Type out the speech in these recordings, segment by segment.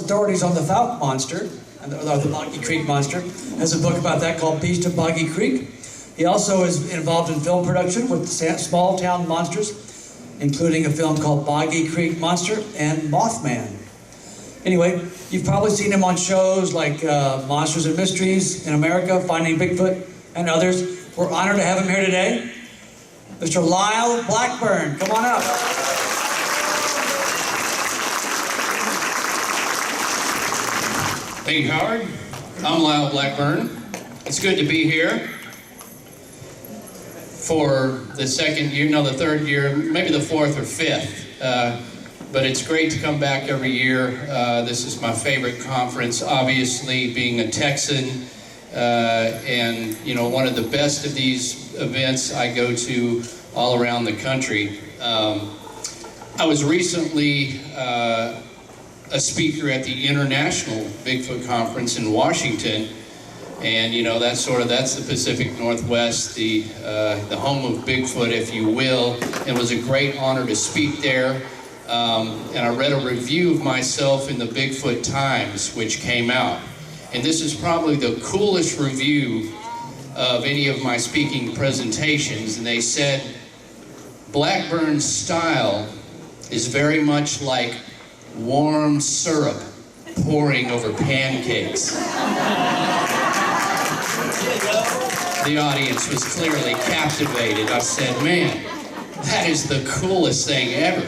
Authorities on the Fouke Monster, or the Boggy Creek Monster, has a book about that called Beast of Boggy Creek. He also is involved in film production with small town monsters, including a film called Boggy Creek Monster and Mothman. Anyway, you've probably seen him on shows like Monsters and Mysteries in America, Finding Bigfoot, and others. We're honored to have him here today. Mr. Lyle Blackburn, come on up. Thank you, Howard. I'm Lyle Blackburn. It's good to be here for the second year, no, the third year, maybe the fourth or fifth. But it's great to come back every year. This is my favorite conference, obviously, being a Texan. And, you know, one of the best of these events I go to all around the country. I was recently a speaker at the International Bigfoot Conference in Washington, and you know that's the Pacific Northwest, the home of Bigfoot, if you will. It was a great honor to speak there, and I read a review of myself in the Bigfoot Times, which came out, and this is probably the coolest review of any of my speaking presentations. And they said Blackburn's style is very much like warm syrup pouring over pancakes. The audience was clearly captivated. I said, man, that is the coolest thing ever.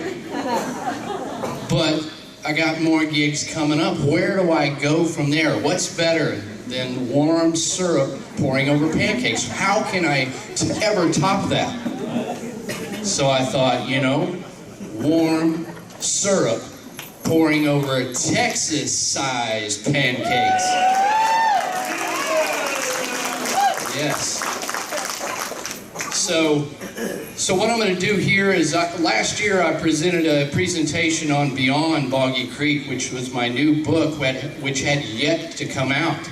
But I got more gigs coming up. Where do I go from there? What's better than warm syrup pouring over pancakes? How can I ever top that? So I thought, you know, warm syrup pouring over Texas-sized pancakes. Yes. So what I'm going to do here is, last year I presented a presentation on Beyond Boggy Creek, which was my new book, which had yet to come out.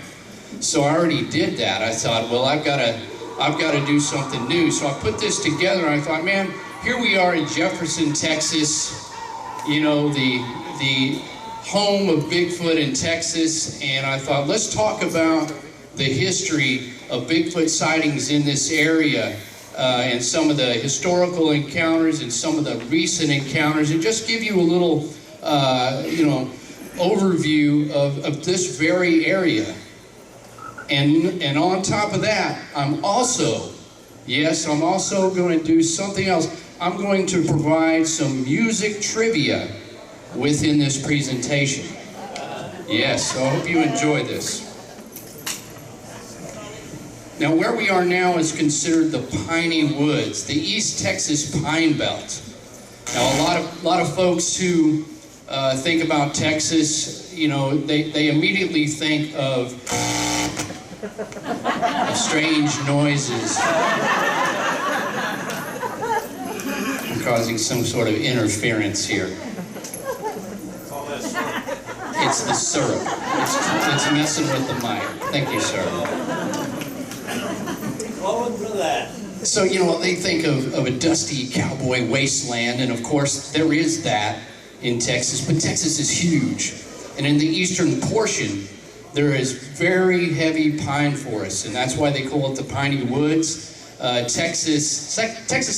So I already did that. I thought, well, I've got to do something new. So I put this together, and I thought, man, here we are in Jefferson, Texas. You know, the home of Bigfoot in Texas, and I thought, let's talk about the history of Bigfoot sightings in this area, and some of the historical encounters and some of the recent encounters, and just give you a little, you know, overview of this very area. And on top of that, I'm also going to do something else. I'm going to provide some music trivia within this presentation. Yes, so I hope you enjoy this. Now, where we are now is considered the Piney Woods, the East Texas Pine Belt. Now, a lot of folks who think about Texas, you know, they immediately think of strange noises. I'm causing some sort of interference here. It's the syrup. It's messing with the mic. Thank you, sir. So, you know, they think of a dusty cowboy wasteland, and of course there is that in Texas, but Texas is huge. And in the eastern portion, there is very heavy pine forests, and that's why they call it the Piney Woods. Texas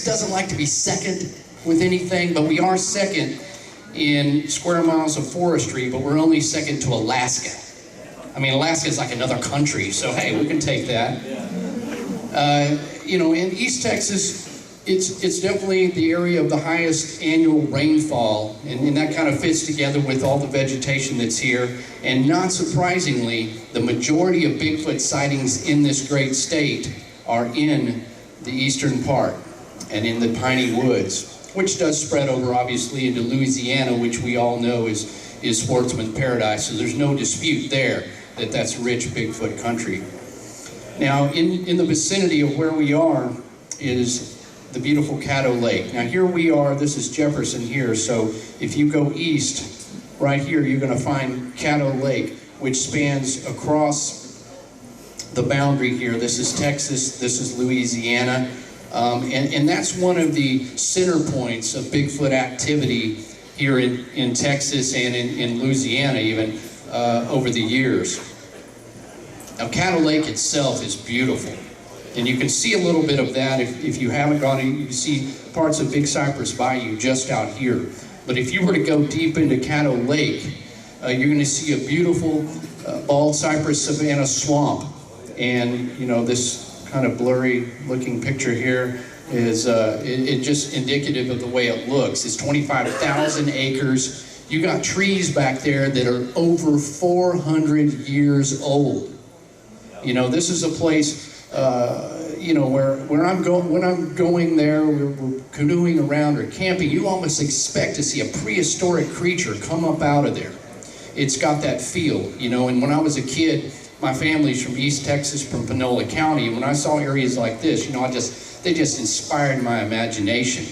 doesn't like to be second with anything, but we are second in square miles of forestry, but we're only second to Alaska. I mean, Alaska is like another country, so hey, we can take that. You know, in East Texas, it's definitely the area of the highest annual rainfall, and that kind of fits together with all the vegetation that's here. And not surprisingly, the majority of Bigfoot sightings in this great state are in the eastern part and in the Piney Woods, which does spread over, obviously, into Louisiana, which we all know is sportsman's paradise. So there's no dispute there that that's rich Bigfoot country. Now, in the vicinity of where we are is the beautiful Caddo Lake. Now, here we are. This is Jefferson here. So if you go east, right here, you're going to find Caddo Lake, which spans across the boundary here. This is Texas. This is Louisiana. And that's one of the center points of Bigfoot activity here in Texas and in Louisiana even over the years. Now, Caddo Lake itself is beautiful, and you can see a little bit of that if you haven't gone. You can see parts of Big Cypress Bayou just out here. But if you were to go deep into Caddo Lake, you're going to see a beautiful bald cypress savanna swamp. And you know, this kind of blurry looking picture here is it just indicative of the way it looks. It's 25,000 acres. You got trees back there that are over 400 years old. You know, this is a place, you know, where I'm going, when I'm going there, we're canoeing around or camping, you almost expect to see a prehistoric creature come up out of there. It's got that feel, you know, and when I was a kid, my family's from East Texas, from Panola County, and when I saw areas like this, you know, they just inspired my imagination.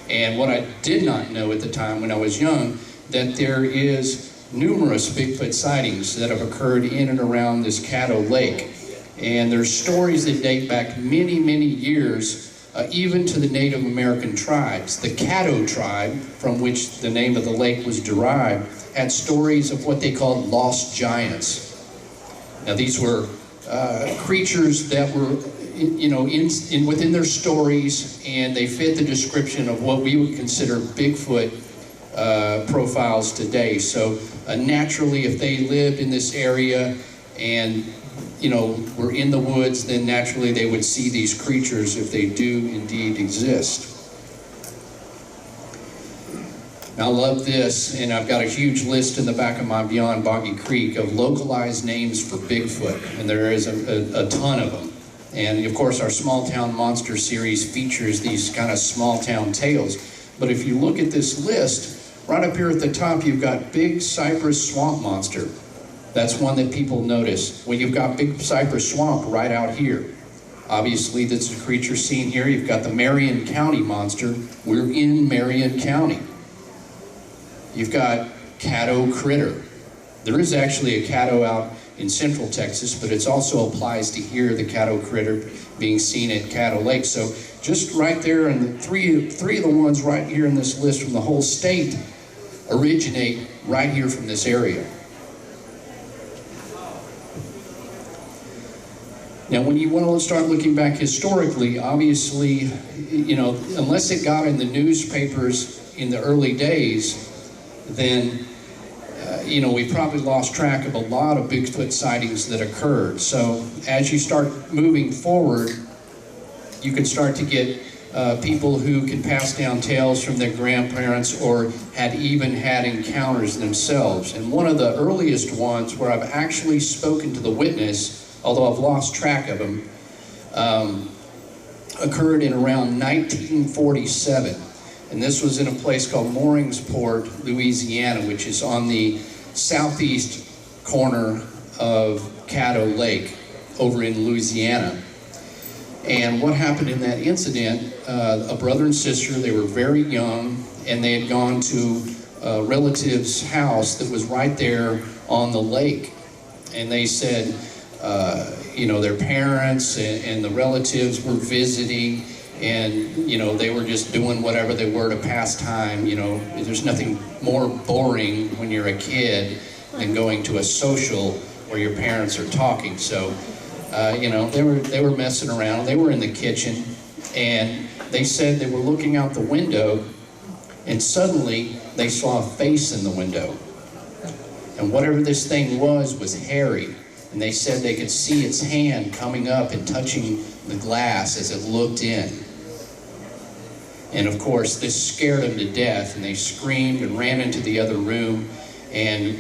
And what I did not know at the time when I was young, that there is numerous Bigfoot sightings that have occurred in and around this Caddo Lake. And there's stories that date back many, many years, even to the Native American tribes. The Caddo tribe, from which the name of the lake was derived, had stories of what they called lost giants. Now these were creatures that were, you know, within their stories, and they fit the description of what we would consider Bigfoot profiles today. So naturally, if they lived in this area and, you know, were in the woods, then naturally they would see these creatures if they do indeed exist. Now, I love this, and I've got a huge list in the back of my Beyond Boggy Creek of localized names for Bigfoot, and there is a ton of them. And of course, our Small Town Monster series features these kind of small town tales. But if you look at this list, right up here at the top, you've got Big Cypress Swamp Monster. That's one that people notice. Well, you've got Big Cypress Swamp right out here. Obviously, that's a creature seen here. You've got the Marion County Monster. We're in Marion County. You've got Caddo Critter. There is actually a Caddo out in central Texas, but it also applies to here, the Caddo Critter being seen at Caddo Lake. So just right there, and the three of the ones right here in this list from the whole state originate right here from this area. Now, when you want to start looking back historically, obviously, you know, unless it got in the newspapers in the early days, then, you know, we probably lost track of a lot of Bigfoot sightings that occurred. So as you start moving forward, you can start to get people who can pass down tales from their grandparents or had even had encounters themselves. And one of the earliest ones where I've actually spoken to the witness, although I've lost track of him, occurred in around 1947. And this was in a place called Mooringsport, Louisiana, which is on the southeast corner of Caddo Lake over in Louisiana. And what happened in that incident, a brother and sister, they were very young, and they had gone to a relative's house that was right there on the lake. And they said, you know, their parents and the relatives were visiting, and, you know, they were just doing whatever they were to pass time. You know, there's nothing more boring when you're a kid than going to a social where your parents are talking. So, you know, they were messing around. They were in the kitchen, and they said they were looking out the window, and suddenly they saw a face in the window. And whatever this thing was hairy. And they said they could see its hand coming up and touching the glass as it looked in. And of course, this scared them to death, and they screamed and ran into the other room and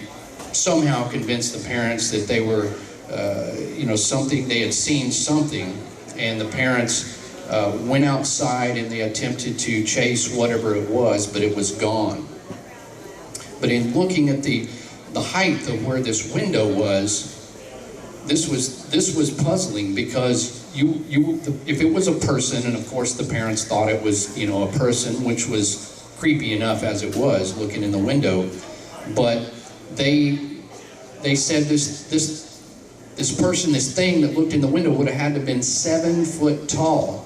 somehow convinced the parents that they were, you know, they had seen something. And the parents went outside and they attempted to chase whatever it was, but it was gone. But in looking at the height of where this window was, this was puzzling, because if it was a person, and of course the parents thought it was, you know, a person, which was creepy enough as it was looking in the window, but they said this person, this thing that looked in the window would have had to have been 7 foot tall,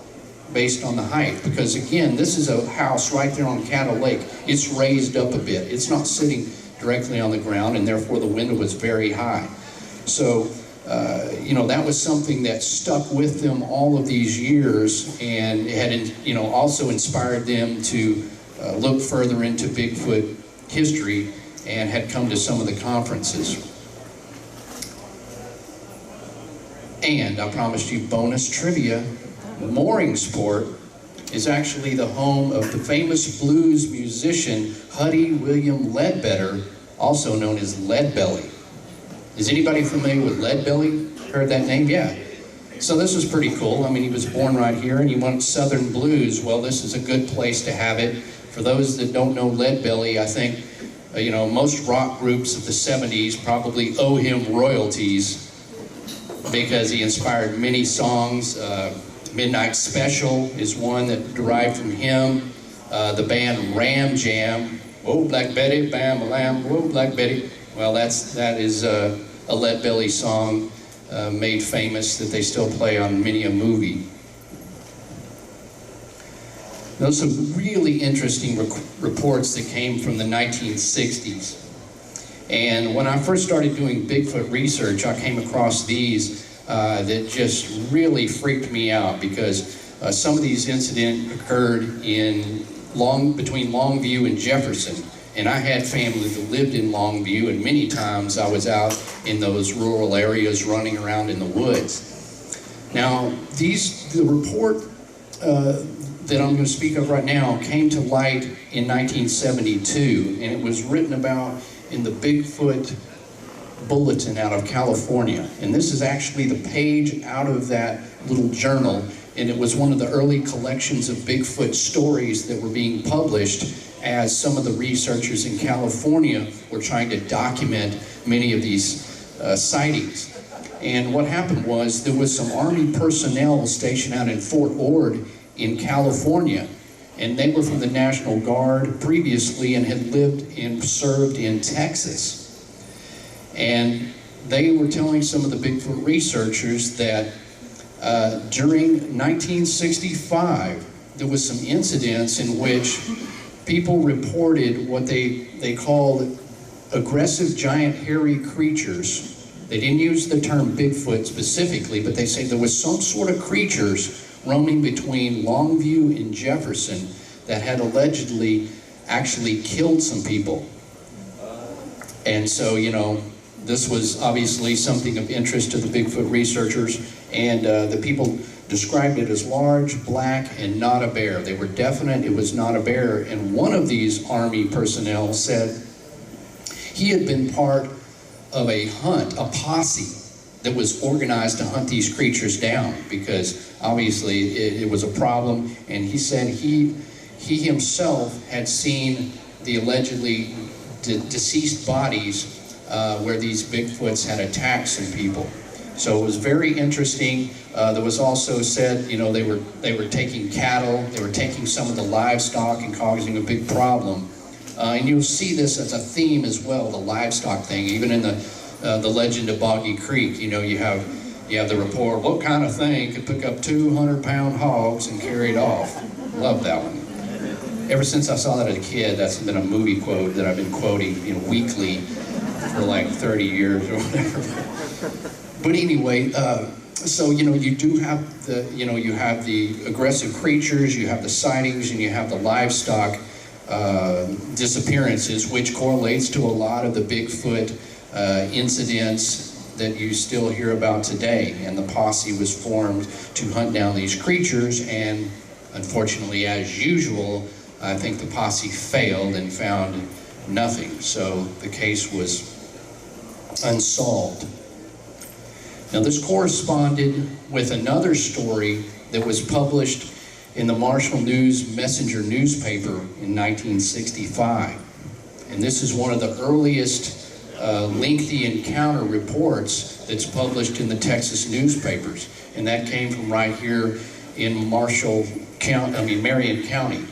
based on the height, because again, this is a house right there on Caddo Lake. It's raised up a bit. It's not sitting directly on the ground, and therefore the window was very high. So, you know, that was something that stuck with them all of these years, and had, you know, also inspired them to look further into Bigfoot history, and had come to some of the conferences. And I promised you bonus trivia. Mooringsport is actually the home of the famous blues musician Huddy William Ledbetter, also known as Leadbelly. Is anybody familiar with Leadbelly? Heard that name? Yeah. So this is pretty cool. I mean, he was born right here, and he wants Southern blues. Well, this is a good place to have it. For those that don't know Leadbelly, I think, you know, most rock groups of the 70s probably owe him royalties because he inspired many songs. Midnight Special is one that derived from him. The band Ram Jam, Whoa Black Betty, Bam Lamb, Whoa Black Betty. Well, that is a Leadbelly song made famous that they still play on many a movie. Those are some really interesting reports that came from the 1960s. And when I first started doing Bigfoot research, I came across these that just really freaked me out, because some of these incidents occurred between Longview and Jefferson. And I had family that lived in Longview, and many times I was out in those rural areas running around in the woods. Now, the report that I'm going to speak of right now came to light in 1972, and it was written about in the Bigfoot Bulletin out of California. And this is actually the page out of that little journal, and it was one of the early collections of Bigfoot stories that were being published as some of the researchers in California were trying to document many of these sightings. And what happened was there was some Army personnel stationed out in Fort Ord in California, and they were from the National Guard previously and had lived and served in Texas. And they were telling some of the Bigfoot researchers that during 1965, there was some incidents in which people reported what they called aggressive giant hairy creatures. They didn't use the term Bigfoot specifically, but they say there was some sort of creatures roaming between Longview and Jefferson that had allegedly actually killed some people. And so, you know, this was obviously something of interest to the Bigfoot researchers, and the people described it as large, black, and not a bear. They were definite it was not a bear, and one of these Army personnel said he had been part of a hunt, a posse that was organized to hunt these creatures down, because obviously it was a problem, and he said he himself had seen the allegedly deceased bodies where these Bigfoots had attacked some people. So it was very interesting. There was also said, you know, they were taking cattle, they were taking some of the livestock and causing a big problem. And you'll see this as a theme as well, the livestock thing. Even in the legend of Boggy Creek, you know, you have the report, what kind of thing could pick up 200-pound hogs and carry it off? Love that one. Ever since I saw that as a kid, that's been a movie quote that I've been quoting, you know, weekly for like 30 years or whatever. But anyway, so, you know, you do have you have the aggressive creatures, you have the sightings, and you have the livestock disappearances, which correlates to a lot of the Bigfoot incidents that you still hear about today. And the posse was formed to hunt down these creatures, and unfortunately, as usual, I think the posse failed and found nothing. So the case was unsolved. Now, this corresponded with another story that was published in the Marshall News Messenger newspaper in 1965. And this is one of the earliest lengthy encounter reports that's published in the Texas newspapers. And that came from right here in Marion County.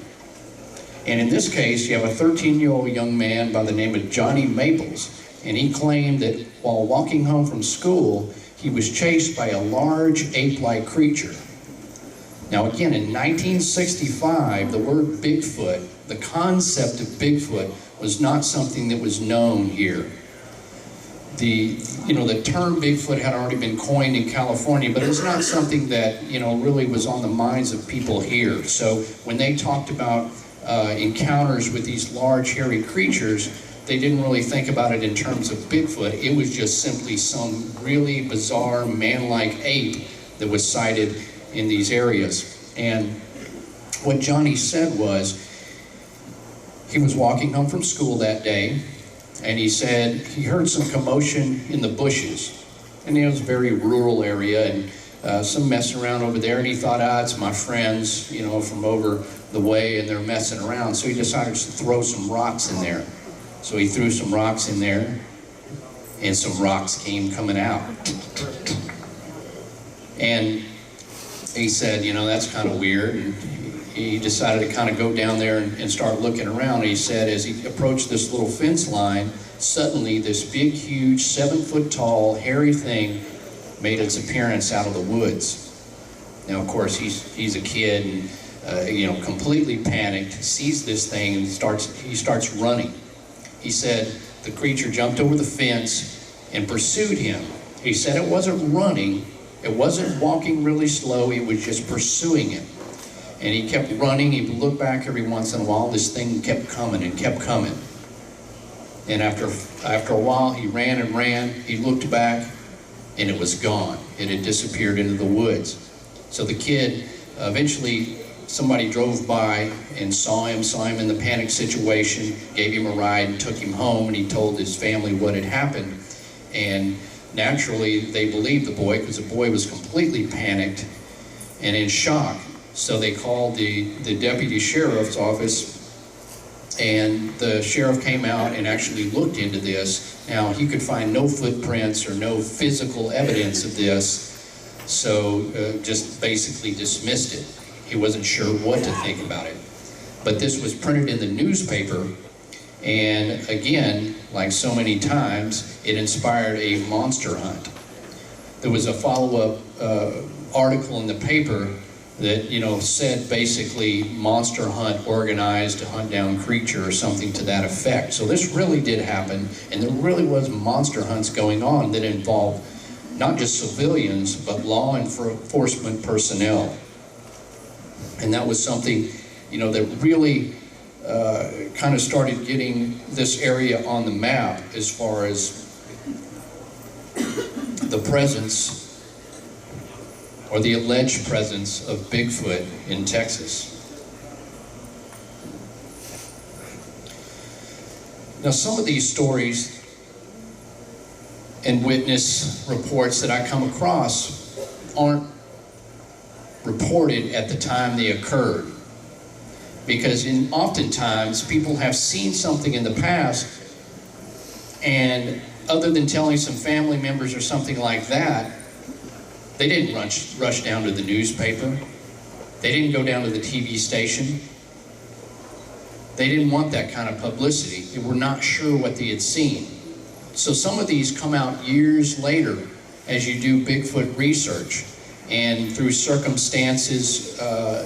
And in this case, you have a 13-year-old young man by the name of Johnny Maples. And he claimed that while walking home from school, he was chased by a large ape-like creature. Now again, in 1965, the word Bigfoot, the concept of Bigfoot, was not something that was known here. The term Bigfoot had already been coined in California, but it was not something that, really was on the minds of people here. So when they talked about encounters with these large hairy creatures, they didn't really think about it in terms of Bigfoot. It was just simply some really bizarre man-like ape that was sighted in these areas. And what Johnny said was, he was walking home from school that day, and he said he heard some commotion in the bushes. And it was a very rural area, and some messing around over there, and he thought, it's my friends, from over the way, and they're messing around. So he decided to throw some rocks in there. So he threw some rocks in there, and some rocks came coming out. And he said, that's kind of weird. And he decided to kind of go down there and start looking around. And he said, as he approached this little fence line, suddenly this big, huge, 7-foot-tall, hairy thing made its appearance out of the woods. Now, of course, he's a kid and completely panicked, sees this thing, and he starts running. He said the creature jumped over the fence and pursued him. He said it wasn't running, it wasn't walking really slow, it was just pursuing him. And he kept running, he would look back every once in a while, this thing kept coming and kept coming. And after a while, he ran and ran, he looked back, and it was gone. It had disappeared into the woods. So the kid, eventually somebody drove by and saw him in the panic situation, gave him a ride and took him home, and he told his family what had happened. And naturally, they believed the boy, because the boy was completely panicked and in shock. So they called the deputy sheriff's office, and the sheriff came out and actually looked into this. Now, he could find no footprints or no physical evidence of this, so just basically dismissed it. He wasn't sure what to think about it. But this was printed in the newspaper, and again, like so many times, it inspired a monster hunt. There was a follow-up article in the paper that, said basically monster hunt organized to hunt down creature or something to that effect. So this really did happen, and there really was monster hunts going on that involved not just civilians, but law enforcement personnel. And that was something, that really kind of started getting this area on the map as far as the presence or the alleged presence of Bigfoot in Texas. Now, some of these stories and witness reports that I come across aren't reported at the time they occurred, because oftentimes people have seen something in the past, and other than telling some family members or something like that, they didn't rush down to the newspaper. They didn't go down to the TV station. They didn't want that kind of publicity. They were not sure what they had seen. So some of these come out years later as you do Bigfoot research. And through circumstances,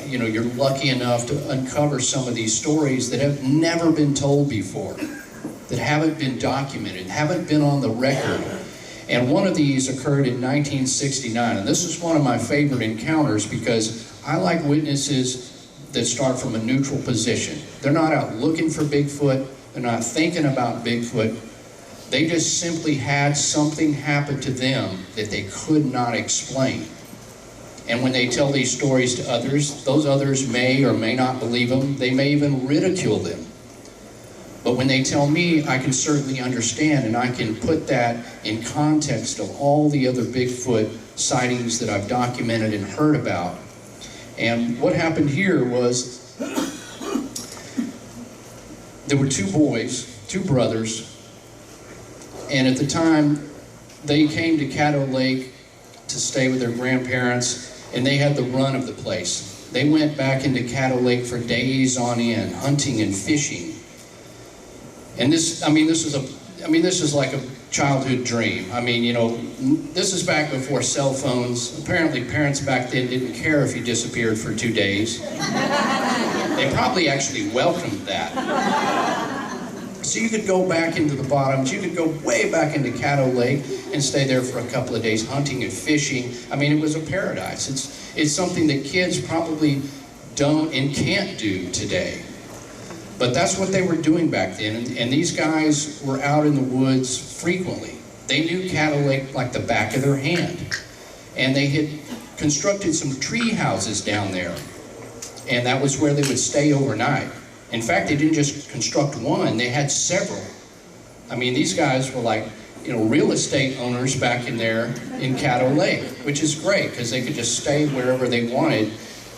you're lucky enough to uncover some of these stories that have never been told before, that haven't been documented, haven't been on the record. And one of these occurred in 1969. And this is one of my favorite encounters, because I like witnesses that start from a neutral position. They're not out looking for Bigfoot. They're not thinking about Bigfoot. They just simply had something happen to them that they could not explain. And when they tell these stories to others, those others may or may not believe them. They may even ridicule them. But when they tell me, I can certainly understand, and I can put that in context of all the other Bigfoot sightings that I've documented and heard about. And what happened here was, there were two boys, two brothers, and at the time, they came to Caddo Lake to stay with their grandparents, and they had the run of the place. They went back into Caddo Lake for days on end, hunting and fishing. And this is like a childhood dream. I mean, you know, this is back before cell phones. Apparently parents back then didn't care if you disappeared for 2 days. They probably actually welcomed that. So you could go back into the bottoms, you could go way back into Caddo Lake and stay there for a couple of days hunting and fishing. I mean, it was a paradise. It's something that kids probably don't and can't do today. But that's what they were doing back then, and these guys were out in the woods frequently. They knew Caddo Lake like the back of their hand. And they had constructed some tree houses down there, and that was where they would stay overnight. In fact, they didn't just construct one, they had several. I mean, these guys were like, you know, real estate owners back in there in Caddo Lake, which is great because they could just stay wherever they wanted,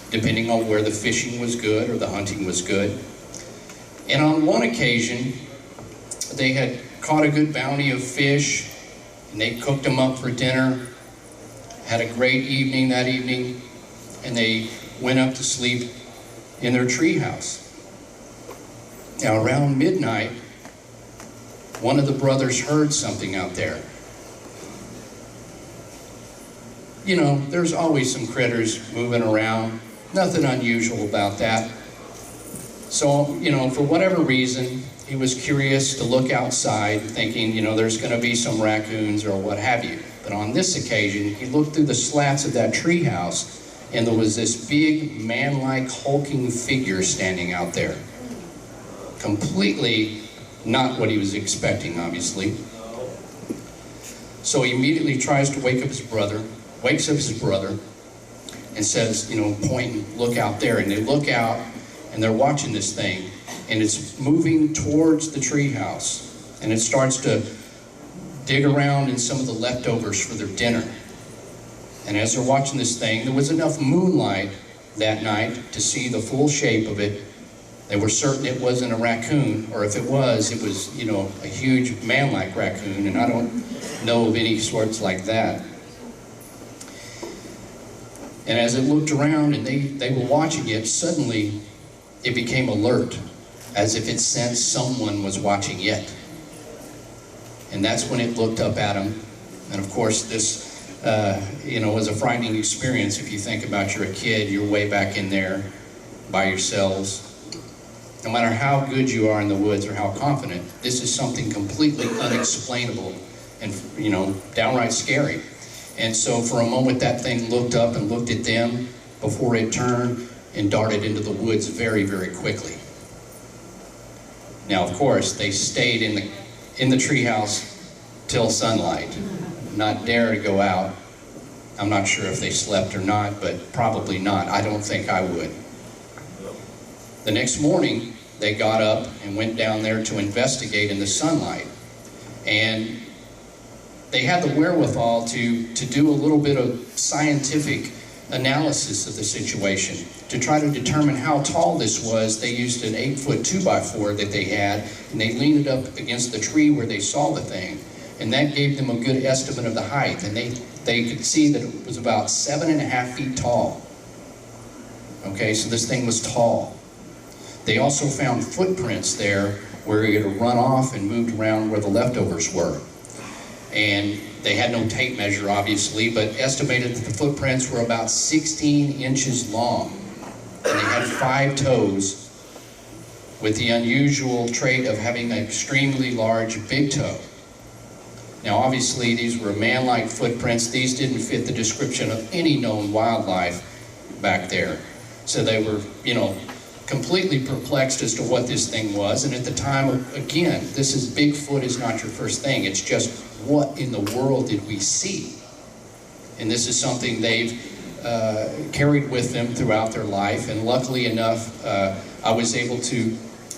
depending on where the fishing was good or the hunting was good. And on one occasion, they had caught a good bounty of fish, and they cooked them up for dinner, had a great evening that evening, and they went up to sleep in their treehouse. Now, around midnight, one of the brothers heard something out there. You know, there's always some critters moving around. Nothing unusual about that. So, you know, for whatever reason, he was curious to look outside, thinking, you know, there's going to be some raccoons or what have you. But on this occasion, he looked through the slats of that treehouse, and there was this big, man-like, hulking figure standing out there. Completely not what he was expecting, obviously. So he immediately tries to wake up his brother, wakes up his brother, and says, you know, point and look out there. And they look out, and they're watching this thing, and it's moving towards the treehouse, and it starts to dig around in some of the leftovers for their dinner. And as they're watching this thing, there was enough moonlight that night to see the full shape of it. They were certain it wasn't a raccoon, or if it was, you know, a huge man-like raccoon, and I don't know of any sorts like that. And as it looked around and they were watching it, suddenly it became alert, as if it sensed someone was watching it. And that's when it looked up at them. And of course, this, you know, was a frightening experience. If you think about you're a kid, you're way back in there by yourselves. No matter how good you are in the woods or how confident, this is something completely unexplainable and, you know, downright scary. And so for a moment, that thing looked up and looked at them before it turned and darted into the woods very, very quickly. Now, of course, they stayed in the treehouse till sunlight, not dare to go out. I'm not sure if they slept or not, but probably not. I don't think I would. The next morning, they got up and went down there to investigate in the sunlight. And they had the wherewithal to do a little bit of scientific analysis of the situation. To try to determine how tall this was, they used an 8-foot 2x4 that they had, and they leaned it up against the tree where they saw the thing. And that gave them a good estimate of the height. And they could see that it was about 7.5 feet tall. Okay, so this thing was tall. They also found footprints there where it had run off and moved around where the leftovers were. And they had no tape measure, obviously, but estimated that the footprints were about 16 inches long. And they had 5 toes, with the unusual trait of having an extremely large big toe. Now, obviously, these were man-like footprints. These didn't fit the description of any known wildlife back there. So they were, you know, completely perplexed as to what this thing was. And at the time, again, this is Bigfoot is not your first thing. It's just, what in the world did we see? And this is something they've carried with them throughout their life. And luckily enough, I was able to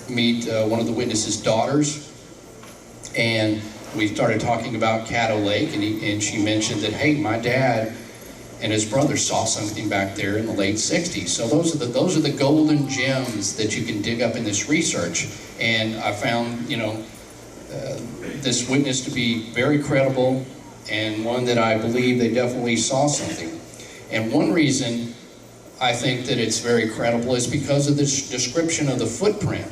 meet one of the witnesses' daughters, and we started talking about Caddo Lake, and she mentioned that, hey, my dad and his brother saw something back there in the late 60s. So those are the golden gems that you can dig up in this research. And I found, you know, this witness to be very credible, and one that I believe they definitely saw something. And one reason I think that it's very credible is because of this description of the footprint.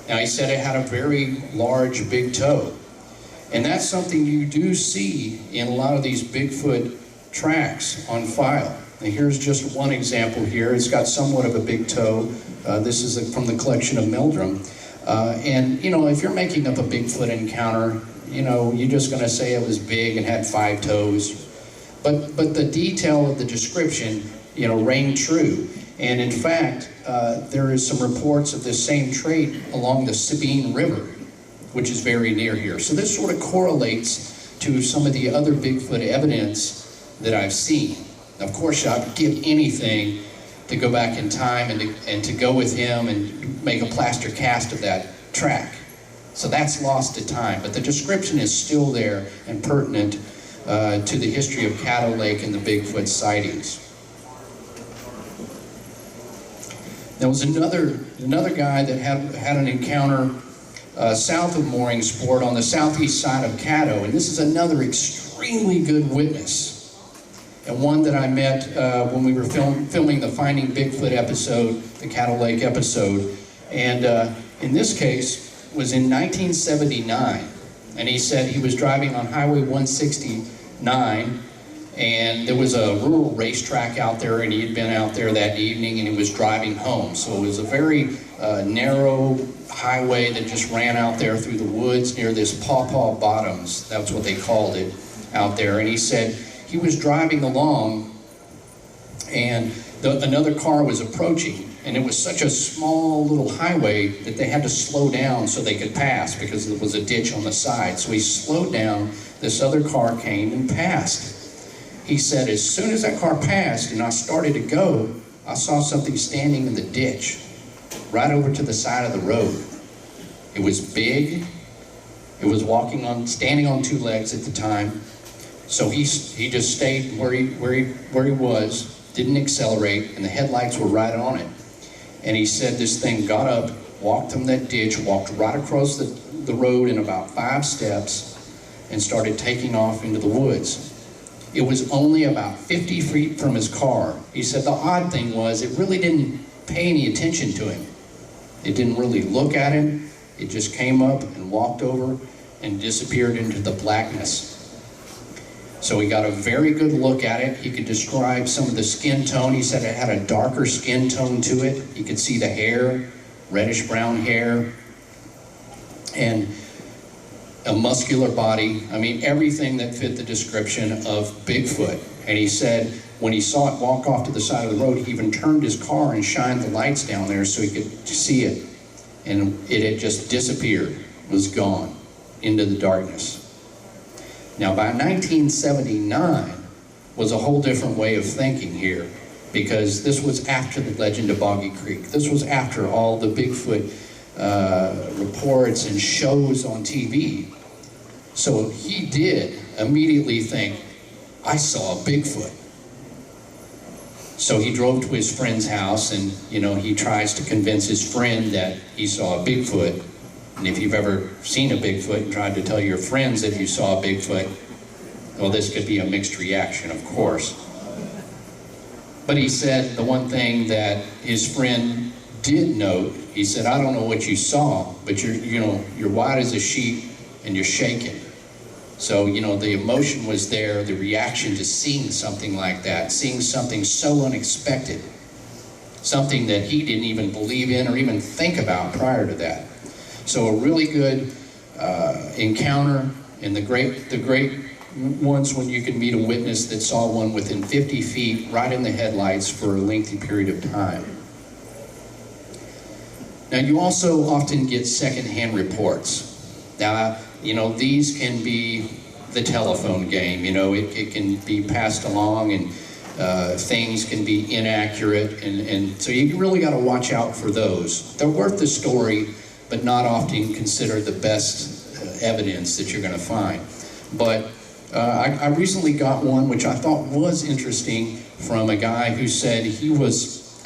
Now, he said it had a very large, big toe. And that's something you do see in a lot of these Bigfoot tracks on file. And here's just one example here. It's got somewhat of a big toe. This is from the collection of Meldrum. And, you know, if you're making up a Bigfoot encounter, you know, you're just going to say it was big and had 5 toes. But the detail of the description, you know, rang true. And in fact, there is some reports of this same trait along the Sabine River, which is very near here. So this sort of correlates to some of the other Bigfoot evidence that I've seen. Of course, I'd give anything to go back in time and to go with him and make a plaster cast of that track. So that's lost to time, but the description is still there and pertinent to the history of Caddo Lake and the Bigfoot sightings. There was another guy that had an encounter south of Mooringsport on the southeast side of Caddo, and this is another extremely good witness, and one that I met when we were filming the Finding Bigfoot episode, the Caddo Lake episode, and in this case was in 1979, and he said he was driving on Highway 169, and there was a rural racetrack out there, and he had been out there that evening, and he was driving home. So it was a very narrow highway that just ran out there through the woods near this Pawpaw Bottoms. That's what they called it out there. And he said he was driving along, and another car was approaching, and it was such a small little highway that they had to slow down so they could pass because there was a ditch on the side. So he slowed down, this other car came and passed. He said, as soon as that car passed and I started to go, I saw something standing in the ditch, right over to the side of the road. It was big. It was standing on 2 legs at the time. So he just stayed where he was, didn't accelerate, and the headlights were right on it. And he said this thing got up, walked from that ditch, walked right across the road in about 5 steps, and started taking off into the woods. It was only about 50 feet from his car. He said the odd thing was it really didn't pay any attention to him. It didn't really look at him. It just came up and walked over and disappeared into the blackness. So he got a very good look at it. He could describe some of the skin tone. He said it had a darker skin tone to it. He could see the hair, reddish brown hair, and a muscular body. I mean, everything that fit the description of Bigfoot. And he said when he saw it walk off to the side of the road, he even turned his car and shined the lights down there so he could see it. And it had just disappeared, was gone into the darkness. Now, by 1979 was a whole different way of thinking here, because this was after the legend of Boggy Creek. This was after all the Bigfoot reports and shows on TV. So he did immediately think, I saw a Bigfoot. So he drove to his friend's house, and you know, he tries to convince his friend that he saw a Bigfoot. And if you've ever seen a Bigfoot and tried to tell your friends that you saw a Bigfoot, well, this could be a mixed reaction, of course. But he said the one thing that his friend did note, he said, I don't know what you saw, but you're white as a sheet and you're shaking. So, you know, the emotion was there, the reaction to seeing something like that, seeing something so unexpected, something that he didn't even believe in or even think about prior to that. So a really good encounter, and the great ones when you can meet a witness that saw one within 50 feet right in the headlights for a lengthy period of time. Now, you also often get secondhand reports. Now, you know, these can be the telephone game. You know, it can be passed along, and things can be inaccurate, and so you really got to watch out for those. They're worth the story, but not often considered the best evidence that you're going to find. But I recently got one which I thought was interesting from a guy who said he was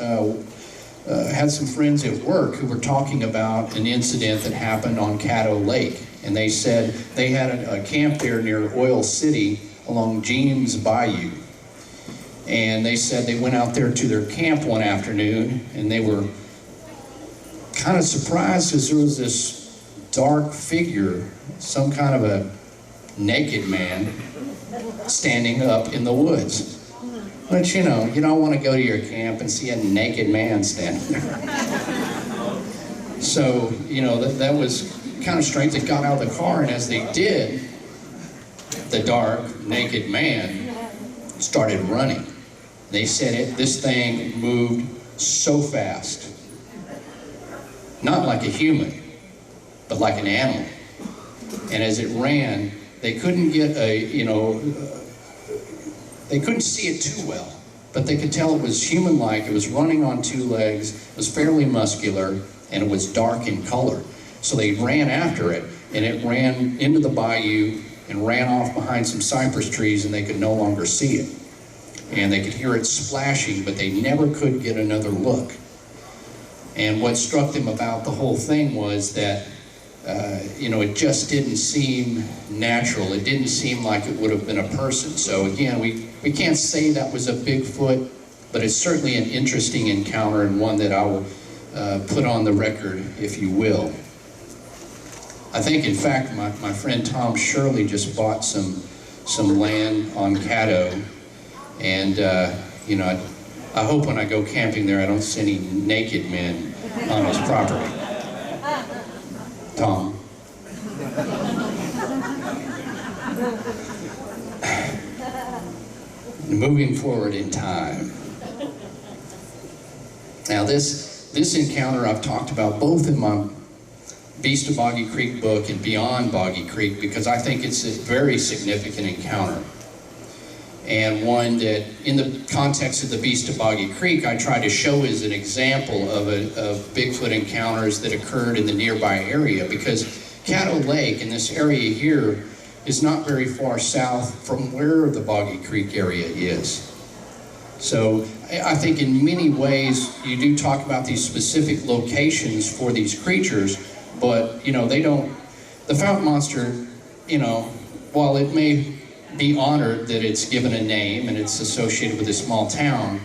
had some friends at work who were talking about an incident that happened on Caddo Lake, and they said they had a camp there near Oil City along James Bayou, and they said they went out there to their camp one afternoon, and they were kind of surprised because there was this dark figure, some kind of a naked man standing up in the woods. But you know, you don't want to go to your camp and see a naked man standing there. So, you know, that was kind of strange. They got out of the car, and as they did, the dark, naked man started running. They said this thing moved so fast. Not like a human, but like an animal. And as it ran, they couldn't get they couldn't see it too well, but they could tell it was human-like. It was running on two legs, it was fairly muscular, and it was dark in color. So they ran after it, and it ran into the bayou and ran off behind some cypress trees, and they could no longer see it. And they could hear it splashing, but they never could get another look. And what struck them about the whole thing was that it just didn't seem natural. It didn't seem like it would have been a person. So again, we can't say that was a Bigfoot, but it's certainly an interesting encounter, and one that I will put on the record, if you will. I think, in fact, my friend Tom Shirley just bought some land on Caddo, and I hope when I go camping there I don't see any naked men on his property. Tom. Moving forward in time. Now this encounter I've talked about both in my Beast of Boggy Creek book and Beyond Boggy Creek, because I think it's a very significant encounter. And one that, in the context of the Beast of Boggy Creek, I try to show as an example of Bigfoot encounters that occurred in the nearby area, because Caddo Lake in this area here is not very far south from where the Boggy Creek area is. So I think in many ways you do talk about these specific locations for these creatures, but the fountain monster, while it may be honored that it's given a name and it's associated with a small town,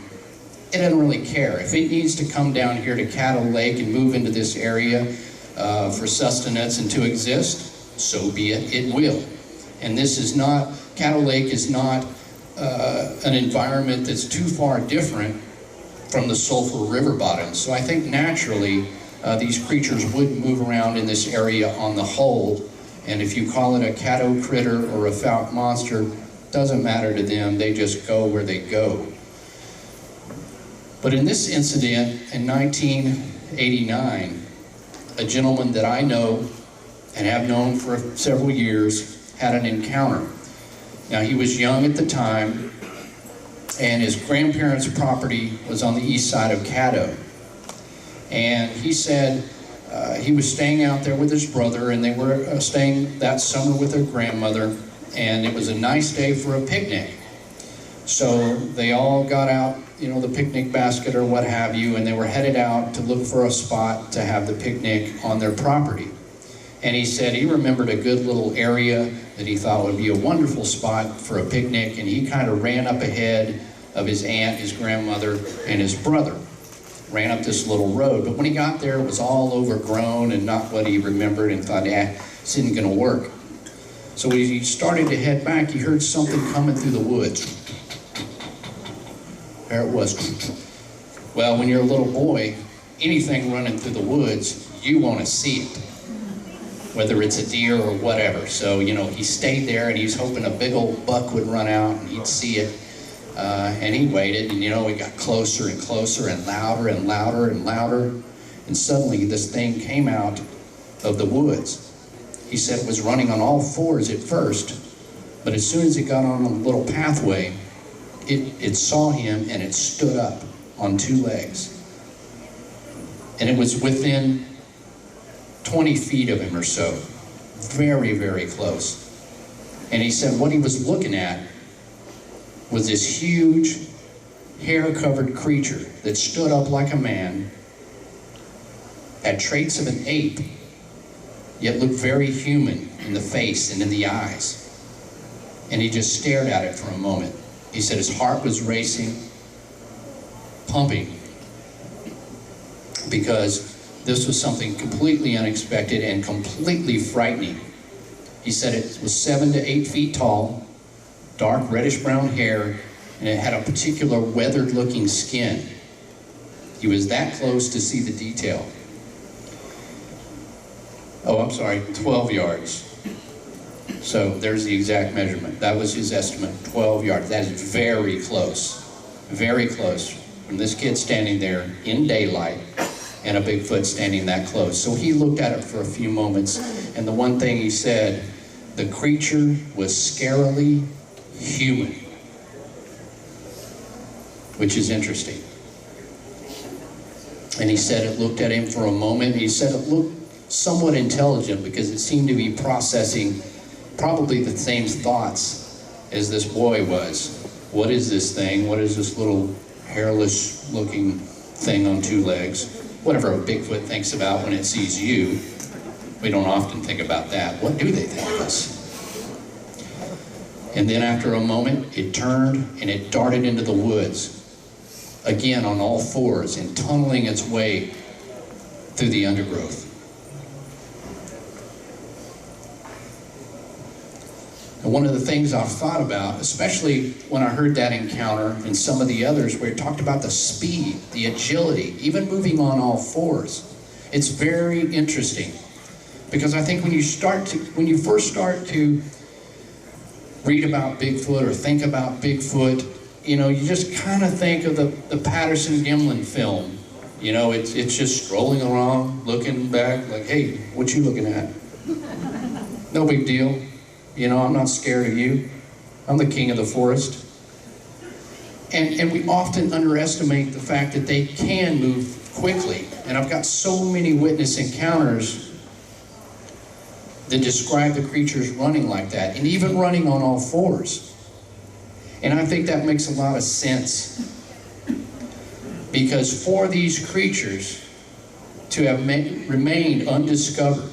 it doesn't really care. If it needs to come down here to Caddo Lake and move into this area for sustenance and to exist, so be it, it will. And this is not, Caddo Lake is not an environment that's too far different from the Sulphur River bottoms. So I think naturally these creatures would move around in this area on the whole. And if you call it a caddo critter or a fountain monster, doesn't matter to them. They just go where they go. But in this incident in 1989, a gentleman that I know and have known for several years had an encounter. Now, he was young at the time, and his grandparents' property was on the east side of Caddo. And he said he was staying out there with his brother, and they were staying that summer with their grandmother, and it was a nice day for a picnic. So they all got out, the picnic basket or what have you, and they were headed out to look for a spot to have the picnic on their property. And he said he remembered a good little area that he thought would be a wonderful spot for a picnic, and he kind of ran up ahead of his aunt, his grandmother, and his brother. Ran up this little road, but when he got there, it was all overgrown and not what he remembered, and thought, this isn't going to work. So when he started to head back, he heard something coming through the woods. There it was. Well, when you're a little boy, anything running through the woods, you want to see it, whether it's a deer or whatever. So, he stayed there, and he's hoping a big old buck would run out and he'd see it. And he waited, and it got closer and closer and louder and louder and louder. And suddenly this thing came out of the woods. He said it was running on all fours at first, but as soon as it got on a little pathway, it saw him, and it stood up on two legs. And it was within 20 feet of him or so, very, very close. And he said what he was looking at was this huge, hair-covered creature that stood up like a man, had traits of an ape, yet looked very human in the face and in the eyes. And he just stared at it for a moment. He said his heart was racing, pumping, because this was something completely unexpected and completely frightening. He said it was 7 to 8 feet tall, dark reddish brown hair, and it had a particular weathered looking skin. He was that close to see the detail. Oh, I'm sorry, 12 yards. So there's the exact measurement. That was his estimate, 12 yards. That is very close from this kid standing there in daylight and a Bigfoot standing that close. So he looked at it for a few moments, and the one thing he said, the creature was scarily human, which is interesting. And he said it looked at him for a moment. He said it looked somewhat intelligent because it seemed to be processing probably the same thoughts as this boy was. What is this thing? What is this little hairless looking thing on 2 legs? Whatever a Bigfoot thinks about when it sees you. We don't often think about that. What do they think of us? And then after a moment, it turned and it darted into the woods, again on all 4s and tunneling its way through the undergrowth. And one of the things I've thought about, especially when I heard that encounter and some of the others where it talked about the speed, the agility, even moving on all 4s, it's very interesting. Because I think when you first start to read about Bigfoot or think about Bigfoot, you know, you just kind of think of the Patterson-Gimlin film. You know, it's just strolling around, looking back, like, hey, what you looking at? No big deal. You know, I'm not scared of you. I'm the king of the forest. And we often underestimate the fact that they can move quickly. And I've got so many witness encounters that describe the creatures running like that, and even running on all 4s. And I think that makes a lot of sense. Because for these creatures to have remained undiscovered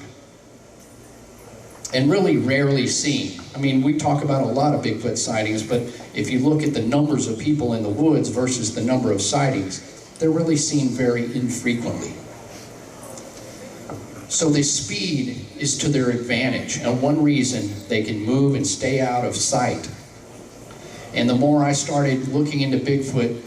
and really rarely seen. I mean, we talk about a lot of Bigfoot sightings, but if you look at the numbers of people in the woods versus the number of sightings, they're really seen very infrequently. So the speed is to their advantage, and one reason they can move and stay out of sight. And the more I started looking into Bigfoot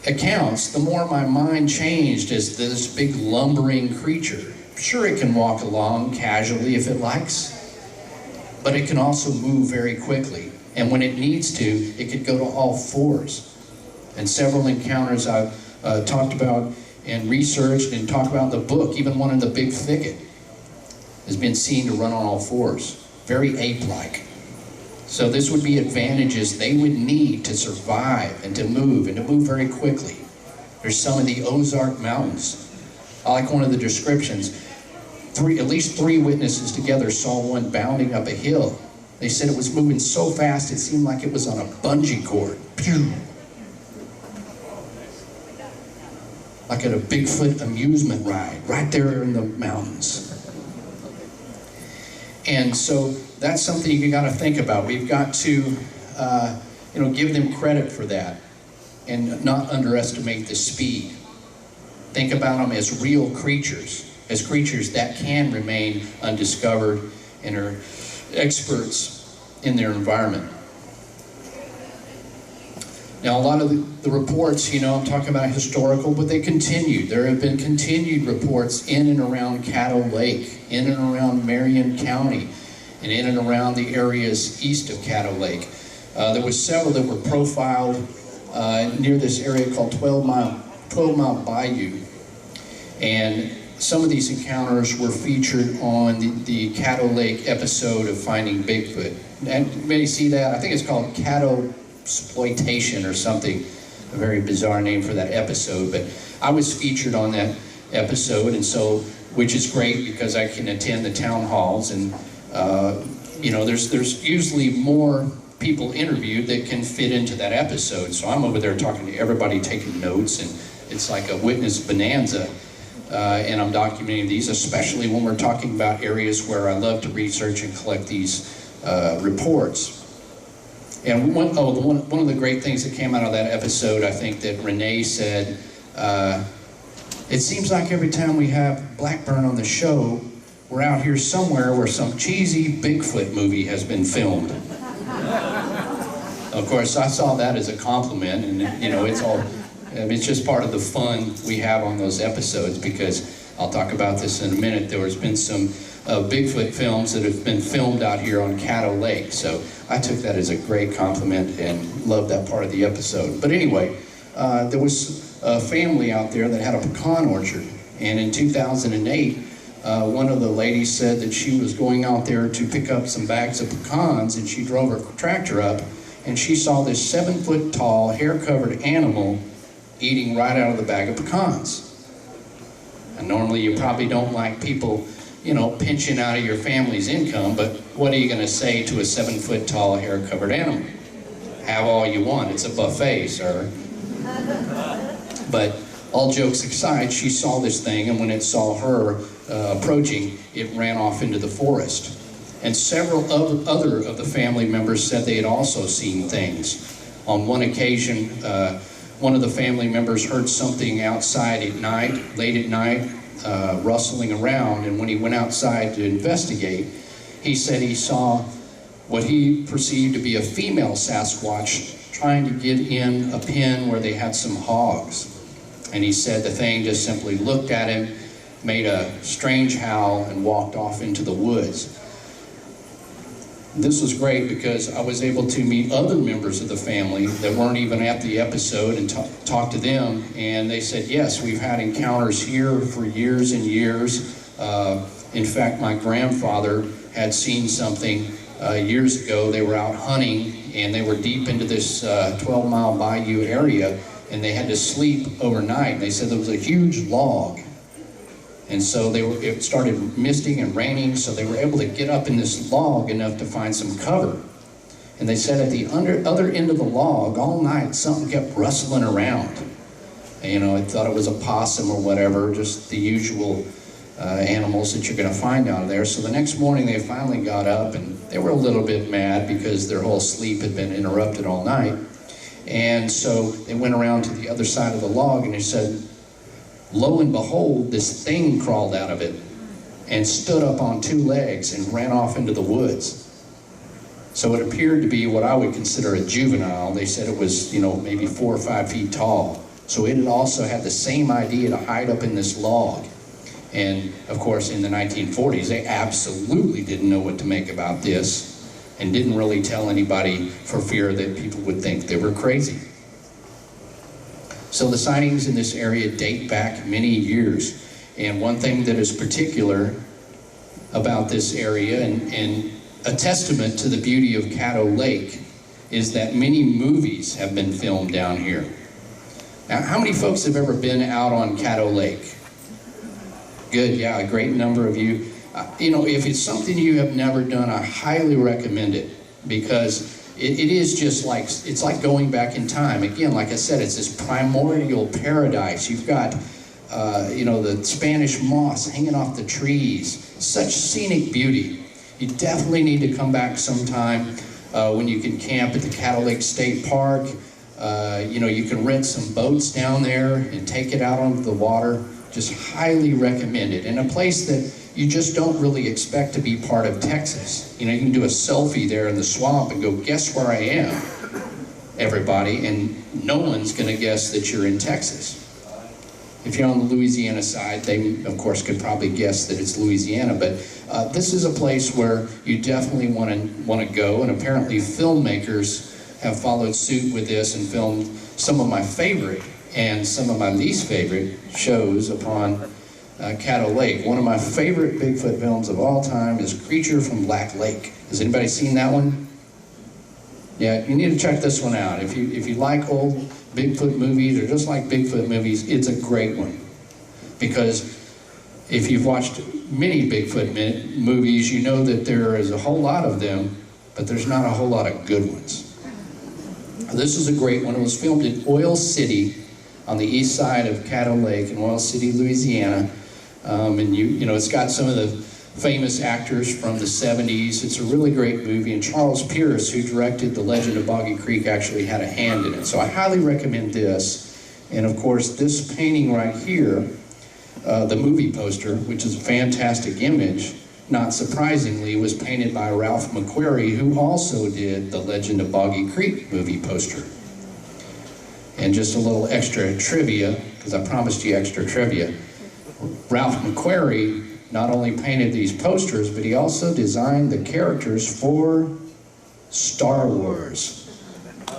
accounts, the more my mind changed as this big lumbering creature. Sure, it can walk along casually if it likes, but it can also move very quickly. And when it needs to, it could go to all 4s. And several encounters I've talked about and researched and talked about in the book, even one in the big thicket, has been seen to run on all 4s. Very ape-like. So this would be advantages they would need to survive and to move very quickly. There's some in the Ozark Mountains. I like one of the descriptions. At least 3 witnesses together saw one bounding up a hill. They said it was moving so fast it seemed like it was on a bungee cord. Pew! Like at a Bigfoot amusement ride, right there in the mountains. And so that's something you got to think about. We've got to, give them credit for that and not underestimate the speed. Think about them as real creatures, as creatures that can remain undiscovered and are experts in their environment. Now, a lot of the reports, I'm talking about historical, but they continued. There have been continued reports in and around Caddo Lake, in and around Marion County, and in and around the areas east of Caddo Lake. There were several that were profiled near this area called 12 Mile Bayou. And some of these encounters were featured on the Caddo Lake episode of Finding Bigfoot. And you may see that, I think it's called Caddo Exploitation or something, a very bizarre name for that episode, but I was featured on that episode, and so, which is great because I can attend the town halls, and there's usually more people interviewed that can fit into that episode, so I'm over there talking to everybody, taking notes, and it's like a witness bonanza, and I'm documenting these, especially when we're talking about areas where I love to research and collect these reports. And one of the great things that came out of that episode, I think that Renee said, it seems like every time we have Blackburn on the show, we're out here somewhere where some cheesy Bigfoot movie has been filmed. Of course, I saw that as a compliment, and you know, it's just part of the fun we have on those episodes, because I'll talk about this in a minute. There's been some Bigfoot films that have been filmed out here on Caddo Lake, so I took that as a great compliment and loved that part of the episode. But anyway, there was a family out there that had a pecan orchard, and in 2008, one of the ladies said that she was going out there to pick up some bags of pecans, and she drove her tractor up, and she saw this 7-foot-tall, hair-covered animal eating right out of the bag of pecans. And normally you probably don't like people, you know, pinching out of your family's income, but what are you going to say to a 7-foot-tall, hair-covered animal? Have all you want. It's a buffet, sir. But all jokes aside, she saw this thing, and when it saw her approaching, it ran off into the forest. And several other of the family members said they had also seen things. On one occasion, one of the family members heard something outside at night, late at night, rustling around, and when he went outside to investigate, he said he saw what he perceived to be a female Sasquatch trying to get in a pen where they had some hogs. And he said the thing just simply looked at him, made a strange howl, and walked off into the woods. This was great because I was able to meet other members of the family that weren't even at the episode and talk to them, and they said, yes, we've had encounters here for years and years. In fact, my grandfather had seen something years ago. They were out hunting, and they were deep into this 12-mile bayou area, and they had to sleep overnight. They said there was a huge log. And so it started misting and raining, so they were able to get up in this log enough to find some cover. And they said at the other end of the log, all night, something kept rustling around. And, you know, I thought it was a possum or whatever, just the usual animals that you're going to find out there. So the next morning they finally got up, and they were a little bit mad because their whole sleep had been interrupted all night. And so they went around to the other side of the log, and they said, lo and behold, this thing crawled out of it and stood up on 2 legs and ran off into the woods. So it appeared to be what I would consider a juvenile. They said it was, you know, maybe 4 or 5 feet tall. So it had also had the same idea to hide up in this log. And of course, in the 1940s, they absolutely didn't know what to make about this and didn't really tell anybody for fear that people would think they were crazy. So the sightings in this area date back many years. And one thing that is particular about this area, and a testament to the beauty of Caddo Lake, is that many movies have been filmed down here. Now, how many folks have ever been out on Caddo Lake? Good, yeah, a great number of you. You know, if it's something you have never done, I highly recommend it, because it is just like, it's like going back in time. Again, like I said, it's this primordial paradise. You've got, you know, the Spanish moss hanging off the trees. Such scenic beauty. You definitely need to come back sometime when you can camp at the Caddo Lake State Park. You know, you can rent some boats down there and take it out onto the water. Just highly recommend it. And a place that you just don't really expect to be part of Texas. You know, you can do a selfie there in the swamp and go, guess where I am, everybody, and no one's going to guess that you're in Texas. If you're on the Louisiana side, they, of course, could probably guess that it's Louisiana, but this is a place where you definitely want to go, and apparently filmmakers have followed suit with this and filmed some of my favorite and some of my least favorite shows upon Caddo Lake. One of my favorite Bigfoot films of all time is Creature from Black Lake. Has anybody seen that one? Yeah, you need to check this one out. If you like old Bigfoot movies or just like Bigfoot movies, it's a great one. Because if you've watched many Bigfoot movies, you know that there is a whole lot of them, but there's not a whole lot of good ones. This is a great one. It was filmed in Oil City on the east side of Caddo Lake in Oil City, Louisiana. And you know, it's got some of the famous actors from the 70s. It's a really great movie, and Charles Pierce, who directed The Legend of Boggy Creek, actually had a hand in it. So I highly recommend this. And of course, this painting right here The movie poster, which is a fantastic image, not surprisingly, was painted by Ralph McQuarrie, who also did the Legend of Boggy Creek movie poster. And just a little extra trivia, because I promised you extra trivia. Ralph McQuarrie not only painted these posters, but he also designed the characters for Star Wars.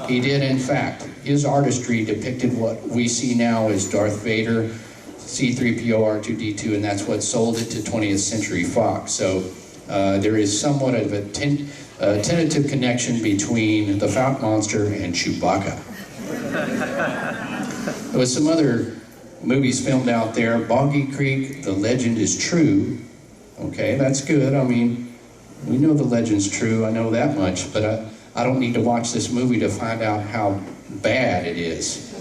He did, in fact. His artistry depicted what we see now as Darth Vader, C-3PO, R2-D2, and that's what sold it to 20th Century Fox. So there is somewhat of a tentative connection between the Fount Monster and Chewbacca. There was some other movies filmed out there. Boggy Creek, the legend is true. Okay, that's good. I mean, we know the legend's true. I know that much, but I don't need to watch this movie to find out how bad it is.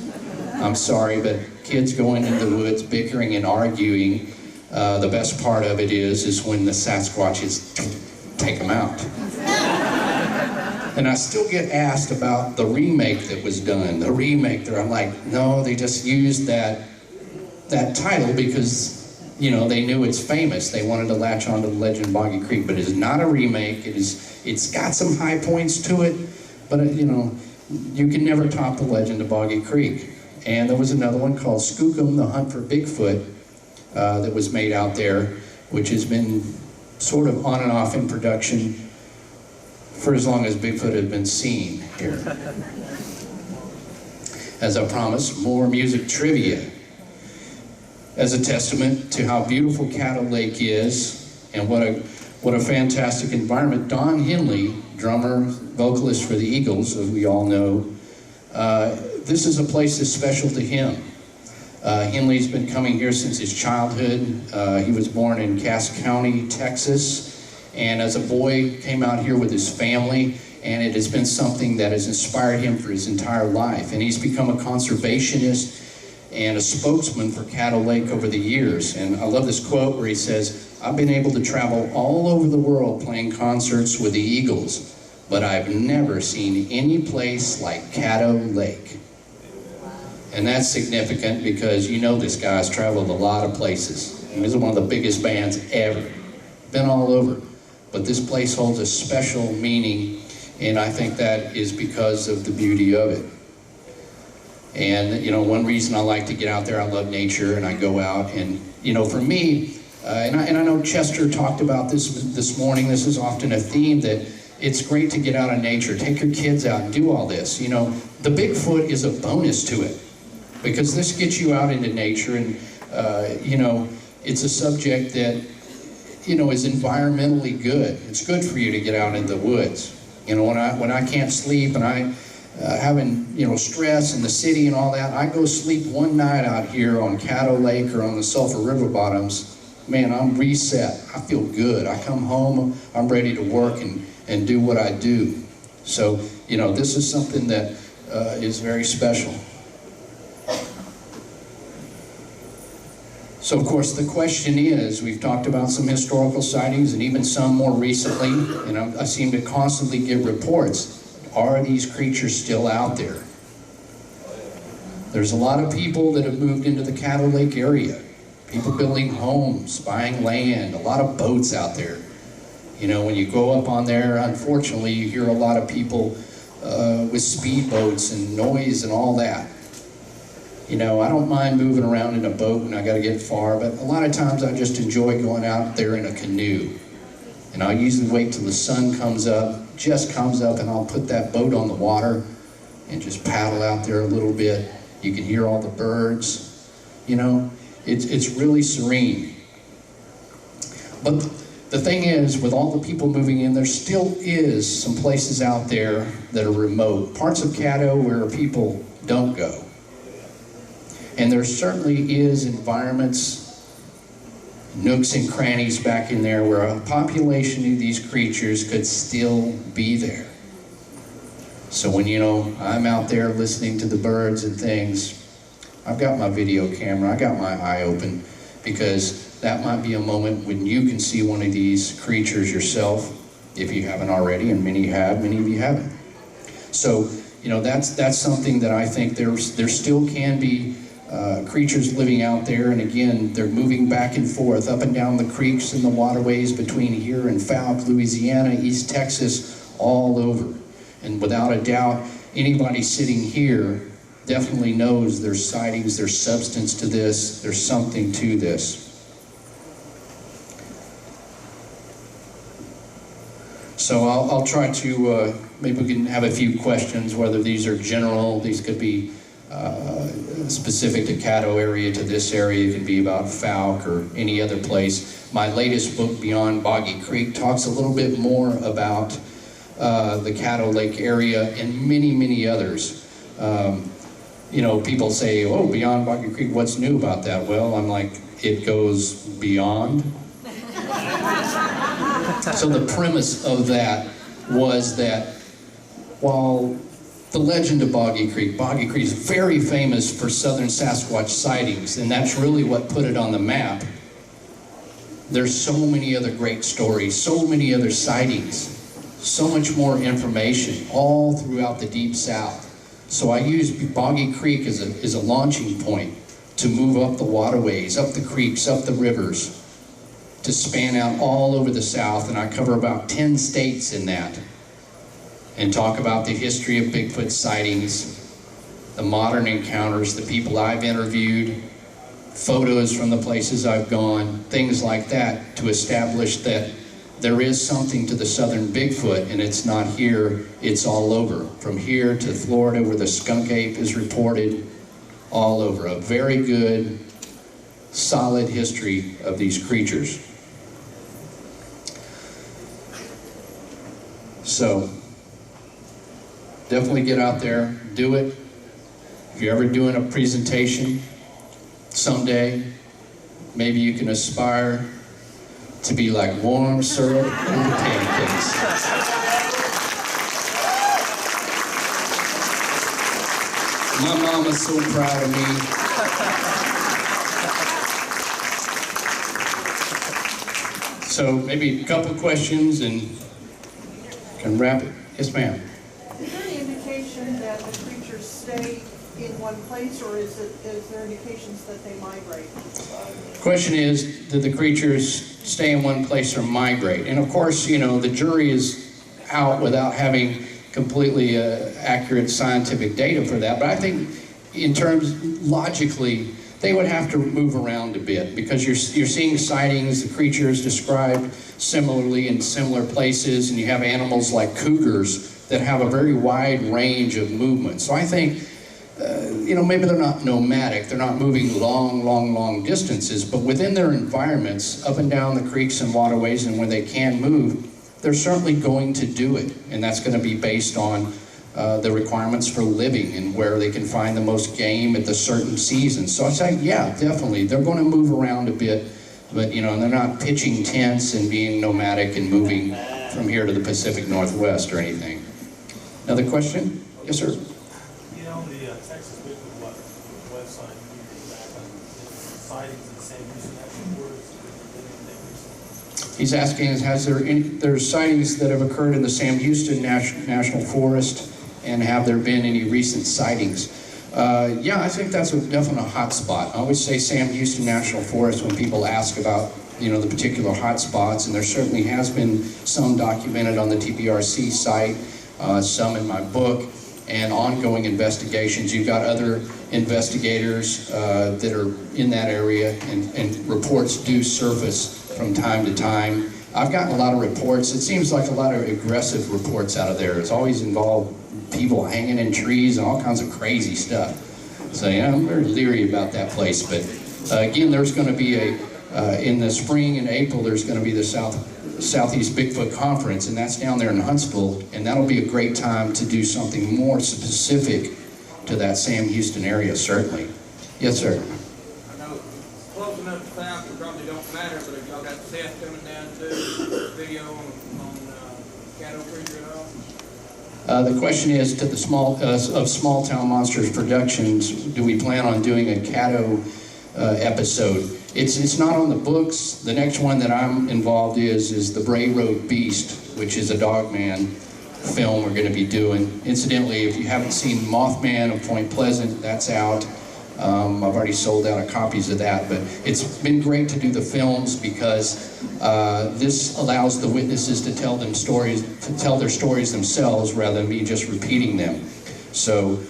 I'm sorry, but kids going into the woods, bickering and arguing, the best part of it is when the Sasquatches take them out. And I still get asked about the remake that was done. The remake there, I'm like, no, they just used that title because, you know, they knew it's famous. They wanted to latch onto the Legend of Boggy Creek, but it is not a remake. It's got some high points to it, but you know, you can never top the Legend of Boggy Creek. And there was another one called Skookum, The Hunt for Bigfoot, that was made out there, which has been sort of on and off in production for as long as Bigfoot had been seen here. As I promised, more music trivia. As a testament to how beautiful Caddo Lake is and what a fantastic environment, Don Henley, drummer, vocalist for the Eagles, as we all know, this is a place that's special to him. Henley's been coming here since his childhood. He was born in Cass County, Texas, and as a boy came out here with his family, and it has been something that has inspired him for his entire life. And he's become a conservationist and a spokesman for Caddo Lake over the years. And I love this quote where he says, "I've been able to travel all over the world playing concerts with the Eagles, but I've never seen any place like Caddo Lake." And that's significant because you know this guy's traveled a lot of places. He's one of the biggest bands ever. Been all over. But this place holds a special meaning, and I think that is because of the beauty of it. And, you know, one reason I like to get out there, I love nature, and I go out, and, you know, for me, and I know Chester talked about this morning, this is often a theme, that it's great to get out in nature, take your kids out and do all this. You know, the Bigfoot is a bonus to it, because this gets you out into nature, and, you know, it's a subject that, you know, is environmentally good. It's good for you to get out in the woods. You know, when I can't sleep and I having, you know, stress in the city and all that, I go sleep one night out here on Caddo Lake or on the Sulphur River bottoms. Man, I'm reset. I feel good. I come home, I'm ready to work and do what I do. So, you know, this is something that is very special. So, of course, the question is, we've talked about some historical sightings and even some more recently, and I seem to constantly get reports. Are these creatures still out there? There's a lot of people that have moved into the Caddo Lake area. People building homes, buying land, a lot of boats out there. You know, when you go up on there, unfortunately, you hear a lot of people with speedboats and noise and all that. You know, I don't mind moving around in a boat when I got to get far, but a lot of times I just enjoy going out there in a canoe. And I'll usually wait till the sun comes up, just comes up, and I'll put that boat on the water and just paddle out there a little bit. You can hear all the birds. You know, it's really serene. But the thing is, with all the people moving in, there still is some places out there that are remote, parts of Caddo where people don't go. And there certainly is environments, nooks and crannies back in there where a population of these creatures could still be there. So when, you know, I'm out there listening to the birds and things, I've got my video camera, I got my eye open, because that might be a moment when you can see one of these creatures yourself, if you haven't already, and many have, many of you haven't. So, you know, that's something that I think there still can be creatures living out there, and again, they're moving back and forth up and down the creeks and the waterways between here and Fouke, Louisiana, East Texas, all over. And without a doubt, anybody sitting here definitely knows there's sightings, there's substance to this, there's something to this. So I'll try to, maybe we can have a few questions, whether these are general, these could be specific to Caddo area, to this area, it could be about Fouke or any other place. My latest book, Beyond Boggy Creek, talks a little bit more about the Caddo Lake area and many, many others. You know, people say, oh, Beyond Boggy Creek, what's new about that? Well, I'm like, it goes beyond. So the premise of that was that while the legend of Boggy Creek is very famous for southern Sasquatch sightings, and that's really what put it on the map, there's so many other great stories, so many other sightings, so much more information all throughout the Deep South. So I use Boggy Creek as a launching point to move up the waterways, up the creeks, up the rivers, to span out all over the South, and I cover about 10 states in that, and talk about the history of Bigfoot sightings, the modern encounters, the people I've interviewed, photos from the places I've gone, things like that, to establish that there is something to the southern Bigfoot, and it's not here, it's all over. From here to Florida, where the skunk ape is reported, all over. A very good, solid history of these creatures. So, definitely get out there, do it. If you're ever doing a presentation someday, maybe you can aspire to be like warm syrup and pancakes. My mama's so proud of me. So maybe a couple questions and can wrap it. Yes, ma'am. Is there any indication that the creatures stay in one place, or is there indications that they migrate? The question is, do the creatures stay in one place or migrate? And of course, you know, the jury is out without having completely accurate scientific data for that. But I think in terms, logically, they would have to move around a bit, because you're seeing sightings, the creatures described similarly in similar places, and you have animals like cougars that have a very wide range of movement. So I think, you know, maybe they're not nomadic, they're not moving long distances, but within their environments, up and down the creeks and waterways, and when they can move, they're certainly going to do it. And that's going to be based on the requirements for living and where they can find the most game at the certain seasons. So I say, yeah, definitely, they're going to move around a bit, but you know, they're not pitching tents and being nomadic and moving from here to the Pacific Northwest or anything. Another question? Yes, sir. You know, the Texas Bigfoot website, back on sightings in Sam Houston National Forest. He's asking, has there's sightings that have occurred in the Sam Houston National Forest, and have there been any recent sightings? Yeah, I think that's definitely a hot spot. I always say Sam Houston National Forest when people ask about, you know, the particular hot spots, and there certainly has been some documented on the TPRC site, some in my book, and ongoing investigations. You've got other investigators that are in that area, and reports do surface from time to time. I've gotten a lot of reports. It seems like a lot of aggressive reports out of there. It's always involved people hanging in trees and all kinds of crazy stuff. So yeah, I'm very leery about that place. But again, there's going to be in the spring and April, there's going to be the Southeast Bigfoot Conference, and that's down there in Huntsville, and that'll be a great time to do something more specific to that Sam Houston area, certainly. Yes, sir. I know close enough to Fouke, it probably don't matter, but have y'all got Seth coming down to video on Caddo Creatures at all? The question is, to the Small Town Monsters Productions, do we plan on doing a Caddo episode? It's not on the books. The next one that I'm involved is the Bray Road Beast, which is a Dogman film we're going to be doing. Incidentally, if you haven't seen Mothman of Point Pleasant, that's out. I've already sold out of copies of that, but it's been great to do the films because this allows the witnesses to tell their stories themselves rather than me just repeating them. So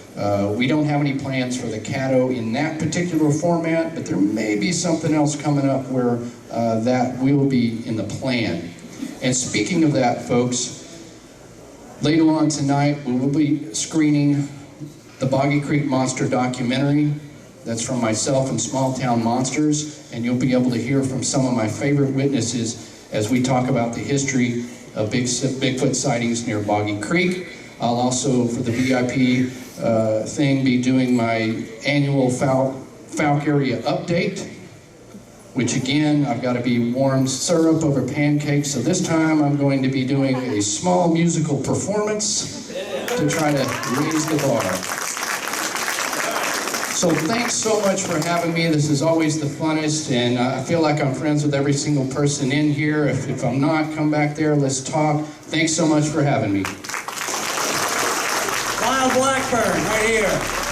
we don't have any plans for the Caddo in that particular format, but there may be something else coming up where that will be in the plan. And speaking of that, folks, later on tonight we will be screening the Boggy Creek Monster documentary. That's from myself and Small Town Monsters, and you'll be able to hear from some of my favorite witnesses as we talk about the history of Bigfoot sightings near Boggy Creek. I'll also, for the VIP thing, be doing my annual Falk area update, which again, I've got to be warm syrup over pancakes, so this time I'm going to be doing a small musical performance to try to raise the bar. So thanks so much for having me. This is always the funnest, and I feel like I'm friends with every single person in here. If I'm not, come back there, let's talk. Thanks so much for having me. Lyle Blackburn, right here.